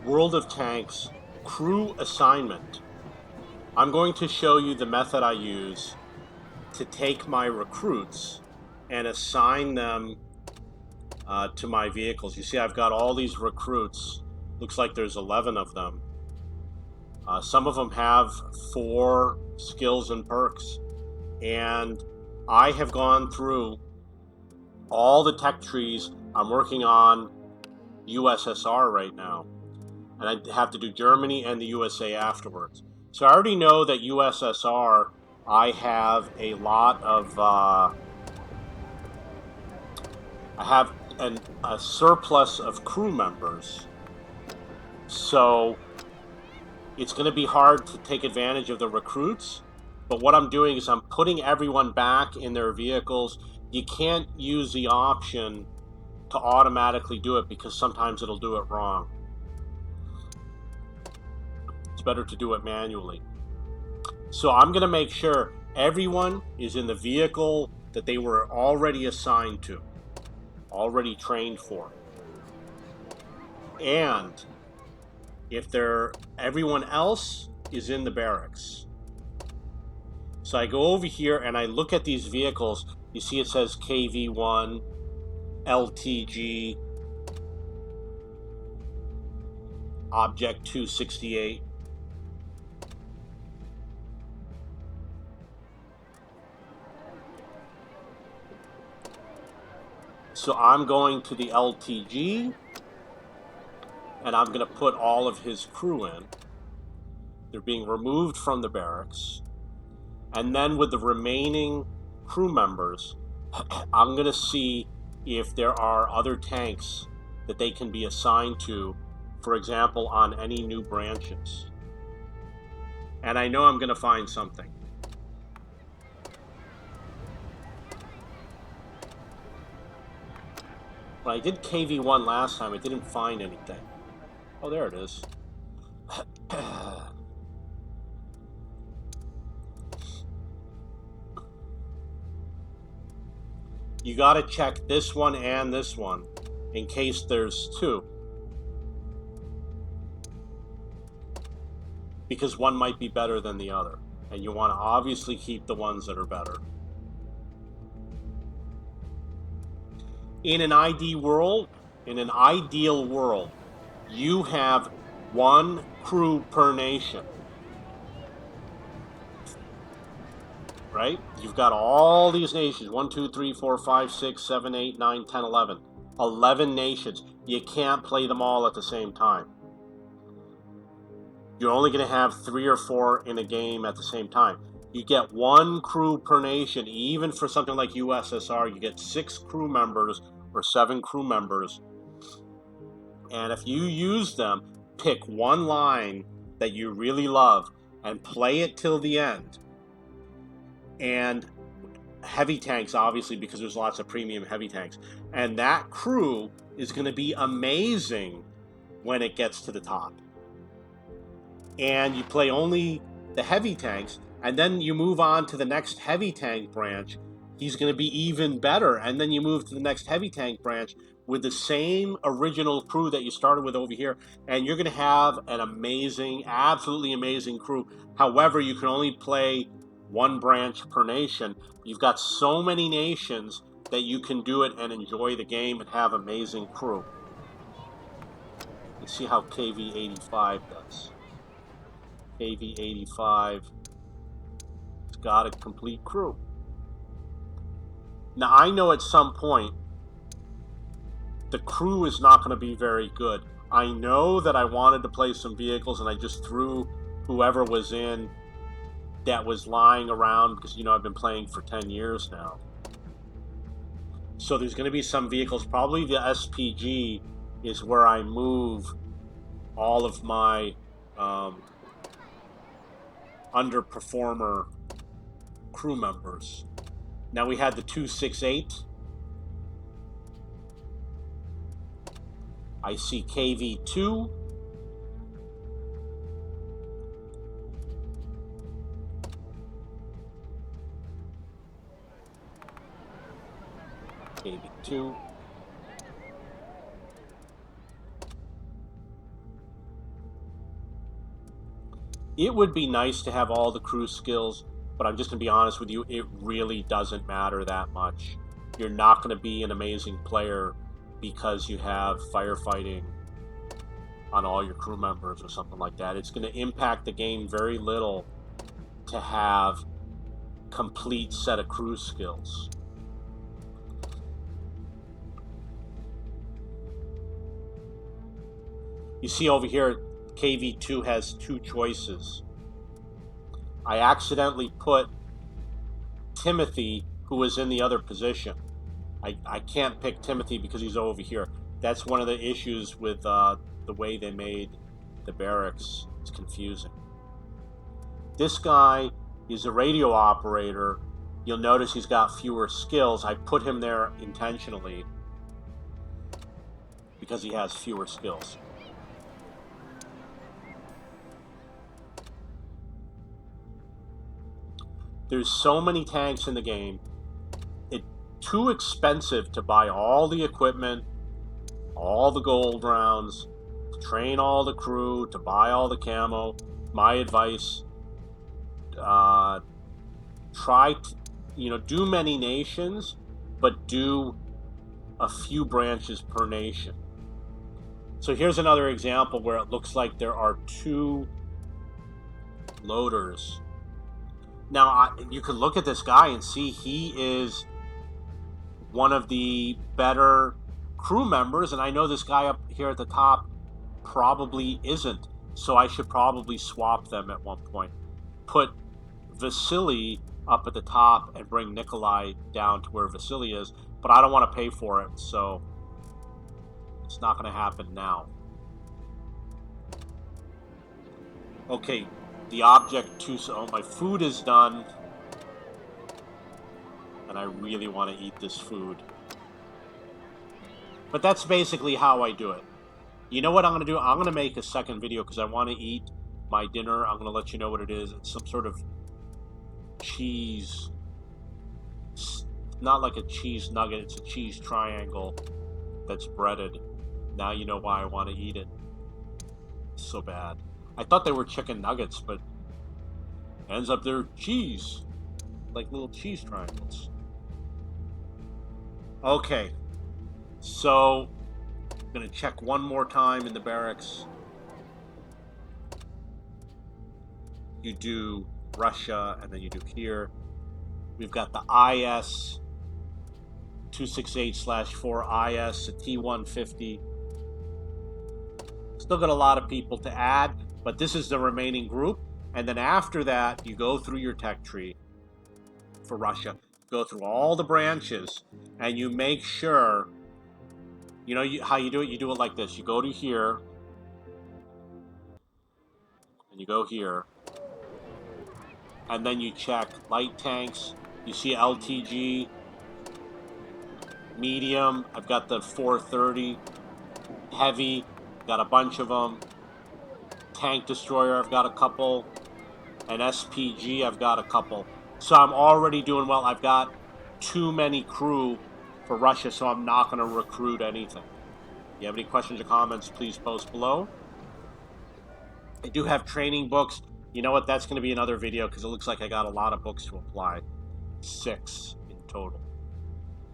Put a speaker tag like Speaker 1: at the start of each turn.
Speaker 1: World of Tanks crew assignment. I'm going to show you the method I use to take my recruits and assign them to my vehicles. You see, I've got all these recruits. Looks like there's 11 of them. Some of them have 4 skills and perks. And I have gone through all the tech trees. I'm working on USSR right now. And I have to do Germany and the USA afterwards. So I already know that USSR, I have a lot of, I have a surplus of crew members. So it's going to be hard to take advantage of the recruits. But what I'm doing is I'm putting everyone back in their vehicles. You can't use the option to automatically do it because sometimes it'll do it wrong. It's better to do it manually. So I'm going to make sure everyone is in the vehicle that they were already assigned to, already trained for. And if everyone else is in the barracks. So I go over here and I look at these vehicles. You see it says KV1, LTG, Object 268. So I'm going to the LTG and I'm going to put all of his crew in. They're being removed from the barracks. And then with the remaining crew members, I'm going to see if there are other tanks that they can be assigned to, for example, on any new branches. And I know I'm going to find something. When I did KV1 last time, I didn't find anything. Oh, there it is. You got to check this one and this one in case there's 2. Because one might be better than the other. And you want to obviously keep the ones that are better. In an ideal world, you have 1 crew per nation. Right? You've got all these nations. 1, 2, 3, 4, 5, 6, 7, 8, 9, 10, 11. 11 nations. You can't play them all at the same time. You're only going to have 3 or 4 in a game at the same time. You get 1 crew per nation. Even for something like USSR, you get 6 crew members or 7 crew members. And if you use them, pick one line that you really love and play it till the end. And heavy tanks, obviously, because there's lots of premium heavy tanks. And that crew is going to be amazing when it gets to the top. And you play only the heavy tanks, and then you move on to the next heavy tank branch. He's going to be even better. And then you move to the next heavy tank branch with the same original crew that you started with over here. And you're going to have an amazing, absolutely amazing crew. However, you can only play 1 branch per nation. You've got so many nations that you can do it and enjoy the game and have amazing crew. Let's see how KV85 does. KV85 has got a complete crew. Now I know at some point the crew is not going to be very good. I know that I wanted to play some vehicles and I just threw whoever was in that was lying around because, you know, I've been playing for 10 years now. So there's going to be some vehicles. Probably the SPG is where I move all of my underperformer crew members. Now we had the 268. I see KV2. KV2. It would be nice to have all the crew skills, but I'm just going to be honest with you, it really doesn't matter that much. You're not going to be an amazing player because you have firefighting on all your crew members or something like that. It's going to impact the game very little to have complete set of crew skills. You see over here, KV2 has two choices. I accidentally put Timothy, who was in the other position. I can't pick Timothy because he's over here. That's one of the issues with the way they made the barracks. It's confusing. This guy is a radio operator. You'll notice he's got fewer skills. I put him there intentionally because he has fewer skills. There's so many tanks in the game. It's too expensive to buy all the equipment, all the gold rounds, to train all the crew, to buy all the camo. My advice, try to, do many nations, but do a few branches per nation. So here's another example where it looks like there are two loaders. Now, you can look at this guy and see he is one of the better crew members, and I know this guy up here at the top probably isn't, so I should probably swap them at one point. Put Vasily up at the top and bring Nikolai down to where Vasily is, but I don't want to pay for it, so it's not going to happen now. Okay. The object too. So my food is done, and I really want to eat this food. But that's basically how I do it. You know what I'm going to do? I'm going to make a second video because I want to eat my dinner. I'm going to let you know what it is. It's some sort of cheese. It's not like a cheese nugget. It's a cheese triangle that's breaded. Now you know why I want to eat it. It's so bad. I thought they were chicken nuggets, but ends up they're cheese, like little cheese triangles. Okay, so I'm gonna check one more time in the barracks. You do Russia, and then you do here. We've got the IS 268/4 IS, a T150. Still got a lot of people to add, but this is the remaining group. And then after that, you go through your tech tree for Russia. Go through all the branches, and you make sure, how you do it? You do it like this. You go to here, and you go here, and then you check light tanks. You see LTG, medium, I've got the 430, heavy, got a bunch of them. Tank destroyer, I've got a couple. And SPG, I've got a couple. So I'm already doing well. I've got too many crew for Russia, so I'm not going to recruit anything. If you have any questions or comments, please post below. I do have training books. You know what? That's going to be another video because it looks like I got a lot of books to apply. 6 in total.